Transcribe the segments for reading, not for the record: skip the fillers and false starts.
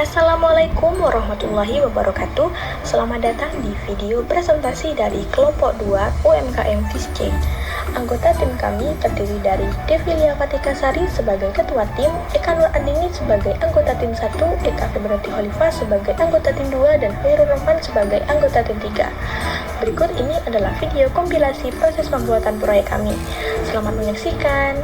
Assalamualaikum warahmatullahi wabarakatuh. Selamat datang di video presentasi dari kelompok 2 UMKM Visce. Anggota tim kami terdiri dari Devilia Fatikasari sebagai ketua tim, Eka Nur Andini sebagai anggota tim 1, Eka Febrati Khalifah sebagai anggota tim 2, dan Khairul Rahman sebagai anggota tim 3. Berikut ini adalah video kompilasi proses pembuatan proyek kami. Selamat menyaksikan.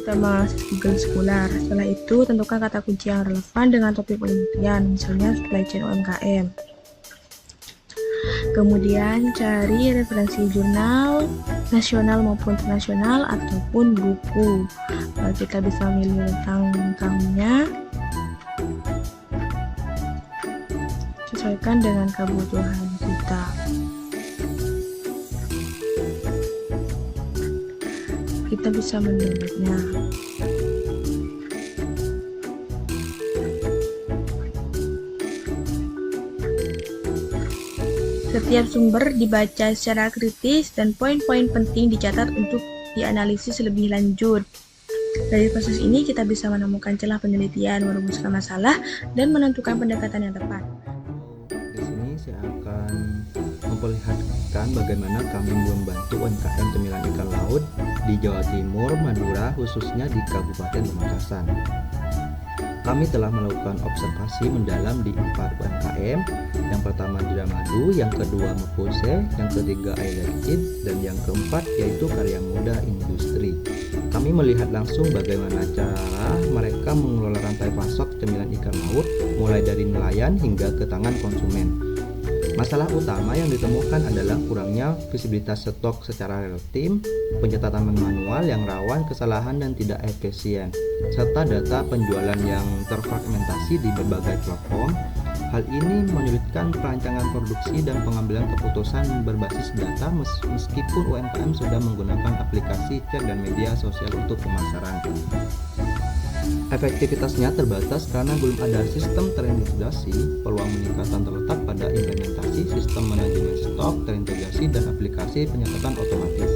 Pertama, Google Scholar. Setelah itu, tentukan kata kunci yang relevan dengan topik penelitian, misalnya supply chain UMKM. Kemudian, cari referensi jurnal nasional maupun internasional ataupun buku. Lalu kita bisa memilih tentangnya, sesuaikan dengan kebutuhan kita. Kita bisa mendownloadnya. Setiap sumber dibaca secara kritis dan poin-poin penting dicatat untuk dianalisis lebih lanjut. Dari proses ini kita bisa menemukan celah penelitian, merumuskan masalah, dan menentukan pendekatan yang tepat. Di sini saya akan memperlihatkan bagaimana kami membantu UMKM cemilan ikan laut di Jawa Timur, Madura, khususnya di Kabupaten Pamekasan. Kami telah melakukan observasi mendalam di 4 UMKM. Yang pertama Diramadu, yang kedua Mepose, yang ketiga Ailerkid, dan yang keempat yaitu Karya Muda Industri. Kami melihat langsung bagaimana cara mereka mengelola rantai pasok cemilan ikan laut mulai dari nelayan hingga ke tangan konsumen. Masalah utama yang ditemukan adalah kurangnya visibilitas stok secara real time, pencatatan manual yang rawan kesalahan dan tidak efisien, serta data penjualan yang terfragmentasi di berbagai platform. Hal ini menyulitkan perancangan produksi dan pengambilan keputusan berbasis data meskipun UMKM sudah menggunakan aplikasi chat dan media sosial untuk pemasaran. Efektivitasnya terbatas karena belum ada sistem terintegrasi. Peluang peningkatan terletak pada implementasi sistem manajemen stok terintegrasi dan aplikasi penyatatan otomatis.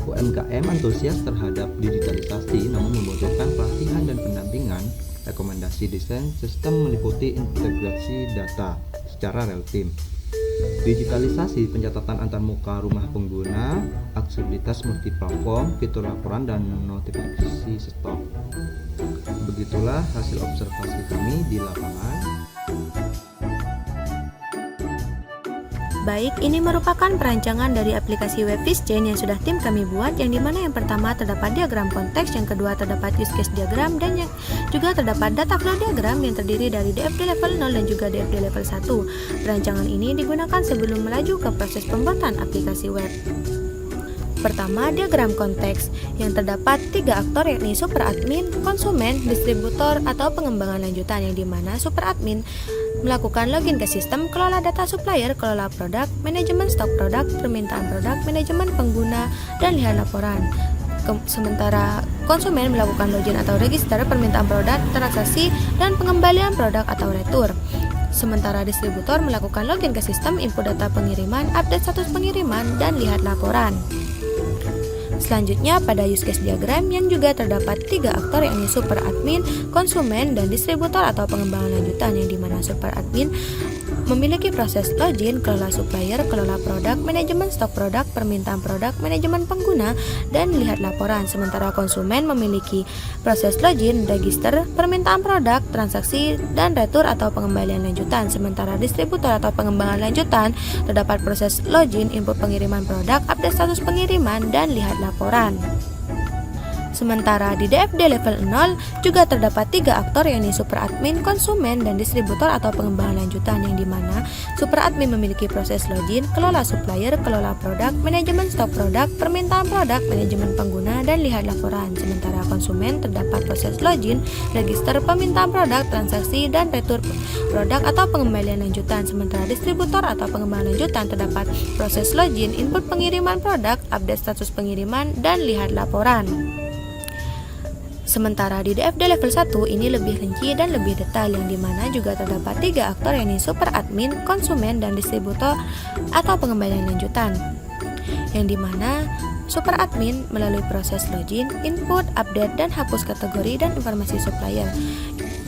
UMKM antusias terhadap digitalisasi namun membutuhkan pelatihan dan pendampingan. Rekomendasi desain sistem meliputi integrasi data secara real time, digitalisasi pencatatan antarmuka rumah pengguna, aksesibilitas multiplatform, fitur laporan dan notifikasi stok. Begitulah hasil observasi kami di lapangan. Baik, ini merupakan perancangan dari aplikasi web Visce yang sudah tim kami buat, yang dimana yang pertama terdapat diagram konteks, yang kedua terdapat use case diagram, dan yang juga terdapat data flow diagram yang terdiri dari DFD level 0 dan juga DFD level 1. Perancangan ini digunakan sebelum melaju ke proses pembuatan aplikasi web. Pertama, diagram konteks yang terdapat 3 aktor, yakni super admin, konsumen, distributor, atau pengembangan lanjutan, yang dimana super admin melakukan login ke sistem, kelola data supplier, kelola produk, manajemen stok produk, permintaan produk, manajemen pengguna, dan lihat laporan. Sementara konsumen melakukan login atau register, permintaan produk, transaksi, dan pengembalian produk atau retur. Sementara distributor melakukan login ke sistem, input data pengiriman, update status pengiriman, dan lihat laporan. Selanjutnya pada use case diagram yang juga terdapat 3 aktor, yakni super admin, konsumen, dan distributor atau pengembangan lanjutan, yang dimana super admin memiliki proses login, kelola supplier, kelola produk, manajemen stok produk, permintaan produk, manajemen pengguna, dan lihat laporan. Sementara konsumen memiliki proses login, register, permintaan produk, transaksi, dan retur atau pengembalian lanjutan. Sementara distributor atau pengembangan lanjutan terdapat proses login, input pengiriman produk, update status pengiriman, dan lihat laporan. Sementara di DFD level 0 juga terdapat 3 aktor, yakni super admin, konsumen, dan distributor atau pengembangan lanjutan, yang dimana super admin memiliki proses login, kelola supplier, kelola produk, manajemen stok produk, permintaan produk, manajemen pengguna, dan lihat laporan. Sementara konsumen terdapat proses login, register, permintaan produk, transaksi, dan retur produk atau pengembalian lanjutan. Sementara distributor atau pengembangan lanjutan terdapat proses login, input pengiriman produk, update status pengiriman, dan lihat laporan. Sementara di DFD level 1 ini lebih rinci dan lebih detail, yang dimana juga terdapat 3 aktor, yakni super admin, konsumen, dan distributor atau pengembalian lanjutan. yang dimana super admin melalui proses login, input, update, dan hapus kategori dan informasi supplier.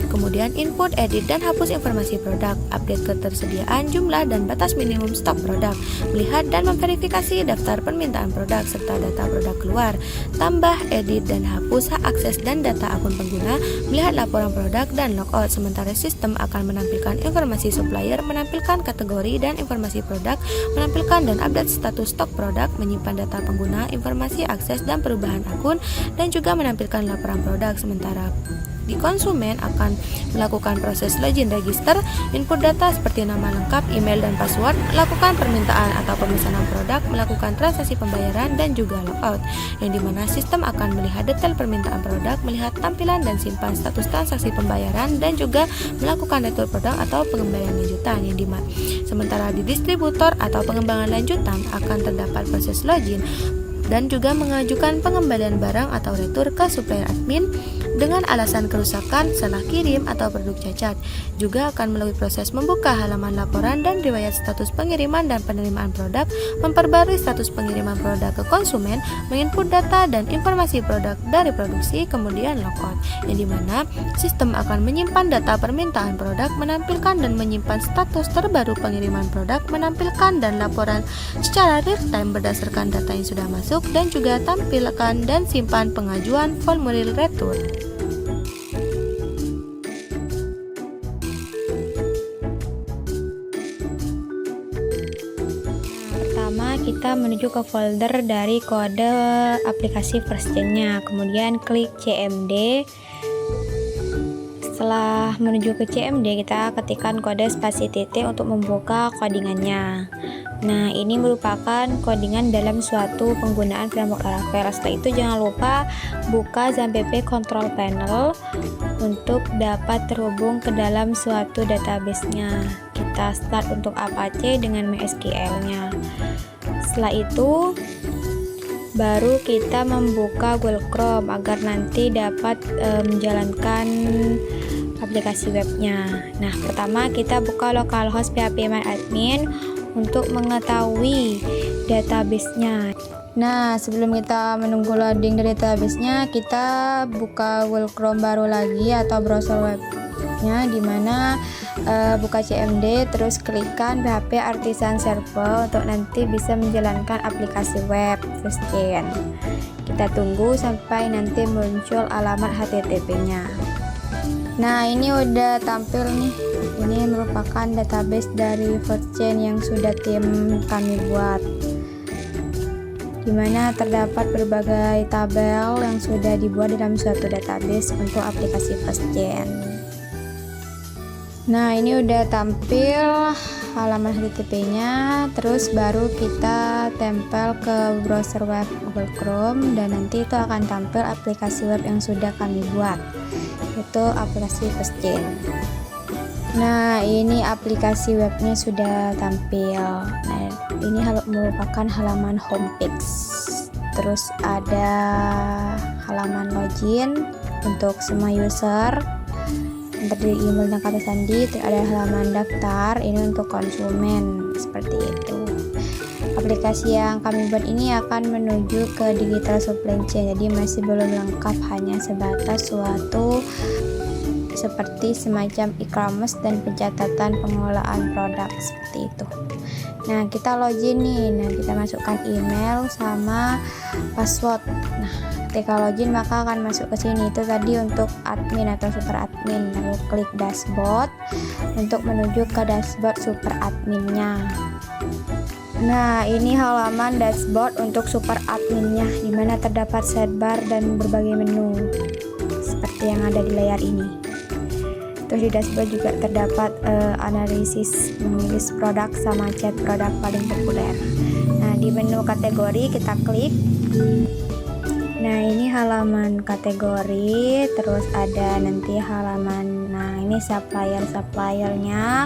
Kemudian input, edit, dan hapus informasi produk, update ketersediaan, jumlah, dan batas minimum stok produk, melihat dan memverifikasi daftar permintaan produk serta data produk keluar, tambah, edit, dan hapus hak akses dan data akun pengguna, melihat laporan produk, dan logout. Sementara sistem akan menampilkan informasi supplier, menampilkan kategori dan informasi produk, menampilkan dan update status stok produk, menyimpan data pengguna, informasi akses dan perubahan akun, dan juga menampilkan laporan produk. Sementara di konsumen akan melakukan proses login register, input data seperti nama lengkap, email, dan password, lakukan permintaan atau pemesanan produk, melakukan transaksi pembayaran, dan juga logout, yang dimana sistem akan melihat detail permintaan produk, melihat tampilan dan simpan status transaksi pembayaran, dan juga melakukan retur produk atau pengembalian lanjutan, yang dimana sementara di distributor atau pengembangan lanjutan akan terdapat proses login dan juga mengajukan pengembalian barang atau retur ke supplier admin dengan alasan kerusakan, salah kirim, atau produk cacat. Juga akan melalui proses membuka halaman laporan dan riwayat status pengiriman dan penerimaan produk, memperbarui status pengiriman produk ke konsumen, menginput data dan informasi produk dari produksi, kemudian logout, yang dimana sistem akan menyimpan data permintaan produk, menampilkan dan menyimpan status terbaru pengiriman produk, menampilkan dan laporan secara real time berdasarkan data yang sudah masuk, dan juga tampilkan dan simpan pengajuan formulir retur. Pertama, kita menuju ke folder dari kode aplikasi FirstGen-nya, kemudian klik CMD. Setelah menuju ke CMD, kita ketikkan kode spasi titik untuk membuka codingannya. Nah, ini merupakan codingan dalam suatu penggunaan framework Laravel. Setelah itu jangan lupa buka XAMPP Control Panel untuk dapat terhubung ke dalam suatu database-nya. Kita start untuk Apache dengan MySQL-nya. Setelah itu baru kita membuka Google Chrome agar nanti dapat menjalankan aplikasi webnya. Nah, pertama kita buka localhost phpMyAdmin untuk mengetahui database-nya. Nah, sebelum kita menunggu loading dari database-nya, kita buka Google Chrome baru lagi atau browser webnya, dimana buka CMD, terus klikkan PHP Artisan Server untuk nanti bisa menjalankan aplikasi web FirstGen. Kita tunggu sampai nanti muncul alamat HTTP-nya. Nah, ini udah tampil nih. Ini merupakan database dari FirstGen yang sudah tim kami buat, dimana terdapat berbagai tabel yang sudah dibuat dalam suatu database untuk aplikasi FirstGen. Nah, ini udah tampil halaman HTTP-nya, terus baru kita tempel ke browser web Google Chrome, dan nanti itu akan tampil aplikasi web yang sudah kami buat, itu aplikasi FirstGen. Nah, ini aplikasi webnya sudah tampil. Nah, ini merupakan halaman homepage. Terus ada halaman login untuk semua user, terdiri email dan kata sandi. Terus ada halaman daftar, ini untuk konsumen, seperti itu. Aplikasi yang kami buat ini akan menuju ke digital supply chain, jadi masih belum lengkap, hanya sebatas suatu seperti semacam e-commerce dan pencatatan pengelolaan produk, seperti itu. Nah, kita login nih. Nah, kita masukkan email sama password. Nah, ketika login maka akan masuk ke sini. Itu tadi untuk admin atau super admin. Lalu klik dashboard untuk menuju ke dashboard super adminnya. Nah, ini halaman dashboard untuk super adminnya, dimana terdapat sidebar dan berbagai menu seperti yang ada di layar ini. Terus di dashboard juga terdapat analisis menulis produk sama chat produk paling populer. Nah, di menu kategori kita klik. Nah, ini halaman kategori, terus ada nanti halaman, nah ini suppliernya,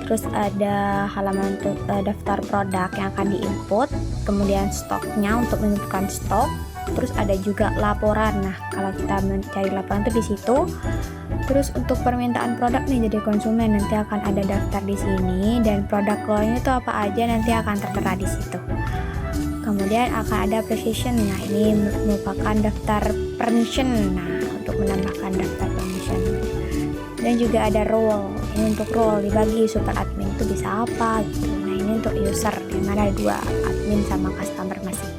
terus ada halaman daftar produk yang akan diinput, kemudian stoknya untuk menentukan stok, terus ada juga laporan. Nah, kalau kita mencari laporan itu di situ. Terus untuk permintaan produk nih jadi konsumen, nanti akan ada daftar di sini, dan produk keluarnya itu apa aja nanti akan tertera di situ. Kemudian akan ada precision. Nah, ini merupakan daftar permission. Nah, untuk menambahkan daftar permission. Dan juga ada role. Ini untuk role dibagi super admin itu bisa apa gitu. Nah, ini untuk user, yang mana ada 2, admin sama customer masih.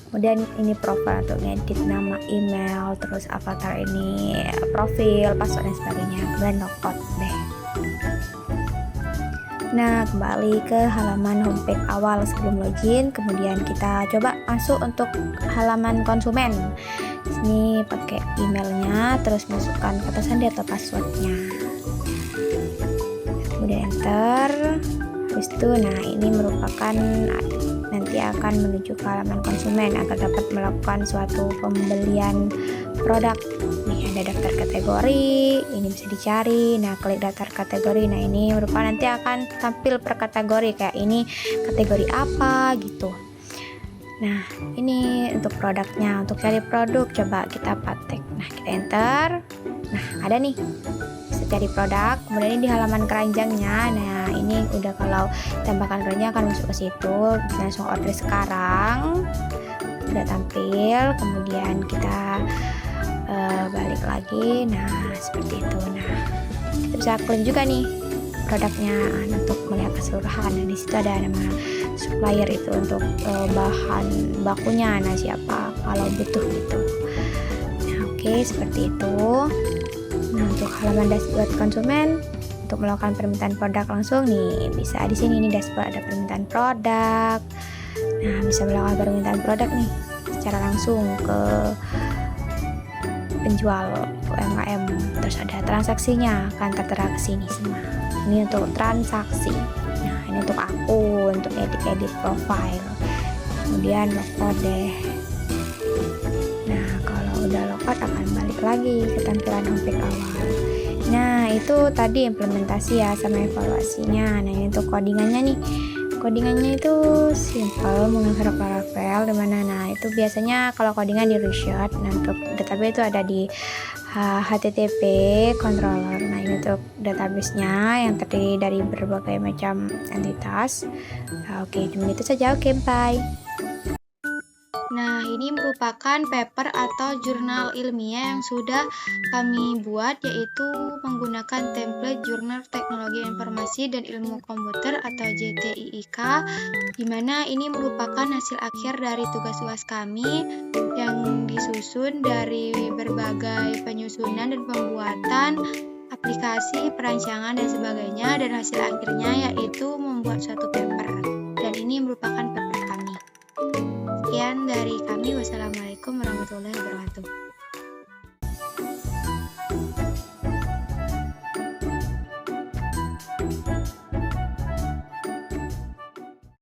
Kemudian ini profile untuk ngedit nama, email, terus avatar ini profil, password dan sebagainya. Dan logout deh. Nah, kembali ke halaman homepage awal sebelum login. Kemudian kita coba masuk untuk halaman konsumen. Di sini pakai emailnya, terus masukkan kata sandi atau passwordnya. Kemudian enter. Habis itu, nah ini merupakan nanti akan menuju ke halaman konsumen agar dapat melakukan suatu pembelian produk. Nih ada daftar kategori, ini bisa dicari. Nah, klik daftar kategori. Nah, ini merupakan nanti akan tampil per kategori, kayak ini kategori apa gitu. Nah, ini untuk produknya. Untuk cari produk coba kita patek. Nah, kita enter. Nah, ada nih, bisa cari produk. Kemudian ini di halaman keranjangnya. Nah, ini udah kalau tambahkan keranjang akan masuk ke situ. Bisa langsung order sekarang. Udah tampil. Kemudian kita balik lagi. Nah, seperti itu. Nah, kita bisa klik juga nih produknya untuk melihat keseluruhan. Nah, di situ ada nama supplier itu untuk bahan bakunya. Nah, siapa kalau butuh gitu. Nah, oke, seperti itu. Nah, untuk halaman dashboard konsumen untuk melakukan permintaan produk langsung nih bisa di sini nih dashboard, ada permintaan produk. Nah, bisa melakukan permintaan produk nih secara langsung ke penjual UMKM. Terus ada transaksinya akan tertera ke sini semua. Ini untuk transaksi. Nah, ini untuk akun, untuk edit profile. Kemudian logout deh. Nah, kalau udah logout akan balik lagi ke tampilan homepage awal. Nah, itu tadi implementasi ya sama evaluasinya. Nah, ini untuk codingannya nih. Codingannya itu simple menggunakan Laravel dimana, nah itu biasanya kalau codingan di Research. Nah, untuk database itu ada di HTTP controller. Nah, ini untuk database-nya yang terdiri dari berbagai macam entitas. Nah, oke, cuma itu saja. Oke, bye. Nah, ini merupakan paper atau jurnal ilmiah yang sudah kami buat, yaitu menggunakan template Jurnal Teknologi Informasi dan Ilmu Komputer atau JTIIK, di mana ini merupakan hasil akhir dari tugas UAS kami yang disusun dari berbagai penyusunan dan pembuatan aplikasi, perancangan, dan sebagainya, dan hasil akhirnya yaitu membuat suatu paper, dan ini merupakan paper kami. Sekian dari kami. Wassalamualaikum warahmatullahi wabarakatuh.